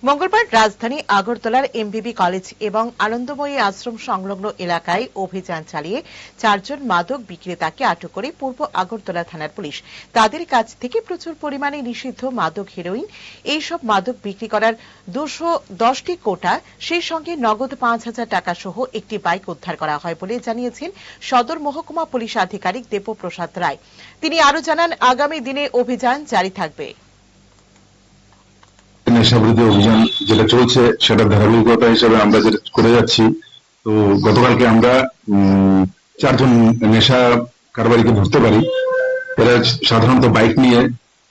মঙ্গলবার রাজধানী আগরতলার এমবিবি কলেজ এবং আনন্দময়ী আশ্রম সংলগ্ন এলাকায় অভিযান চালিয়ে 4 জন মাদক বিক্রেতাকে আটক করে পূর্ব আগরতলা থানার পুলিশ। তাদের কাছ থেকে প্রচুর পরিমাণে নিষিদ্ধ মাদক হেরোইন, এইসব মাদক বিক্রি করার 210টি কোটা, সেই সঙ্গে নগদ 5,000 টাকা সহ একটি বাইক উদ্ধার করা হয় বলে জানিয়েছেন সদর মহকুমা পুলিশ আধিকারিক দেবপ্রসাদ রায়। তিনি আরো জানান, আগামী দিনে অভিযান জারি থাকবে। নেশাবিরোধী অভিযান যেটা চলছে সেটা ধারাবাহিকতা হিসেবে আমরা যেটা করে যাচ্ছি। তো গতকালকে আমরা 4 জন নেশা কারবারিকে ধরতে পারি। এরা সাধারণত বাইক নিয়ে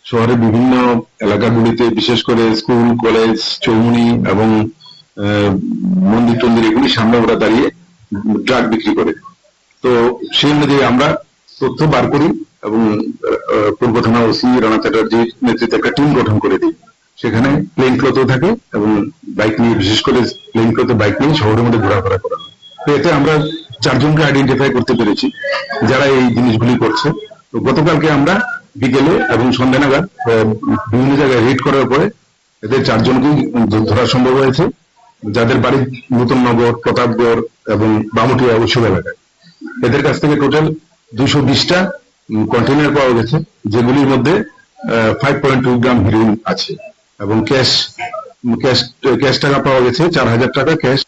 শহরের বিভিন্ন এলাকাগুলিতে, বিশেষ করে স্কুল, কলেজ, চৌমুনি এবং মন্দির টন্দির এগুলির সামনে ওরা দাঁড়িয়ে ড্রাগ বিক্রি করে। তো সেই অনুযায়ী আমরা তথ্য বার করি এবং পূর্ব থানা ওসি রানা চ্যাটার্জির নেতৃত্বে একটা টিম গঠন করে দিই। সেখানে প্লেন ক্লথও থাকে এবং বাইক নিয়ে, বিশেষ করে প্লেন ক্লথে বাইক নিয়ে শহরের মধ্যে ঘোরাফেরা করা হয়। তো এতে আমরা 4 জনকে আইডেন্টিফাই করতে পেরেছি যারা এই জিনিসগুলি করছে। তো গতকালকে আমরা বিকেলে এবং সন্ধ্যা নাগাদ বিভিন্ন জায়গায় রেড করার পরে এদের 4 জনকেই ধরা সম্ভব হয়েছে, যাদের বাড়ি নতুন নগর, প্রতাপগড় এবং বামুটিয়া ওইসব এলাকায়। এদের কাছ থেকে টোটাল 220টা কন্টেনার পাওয়া গেছে, যেগুলির মধ্যে 5.2 গ্রাম হেরোইন আছে এবং ক্যাশ টাকা পাওয়া গেছে 4,000 টাকা ক্যাশ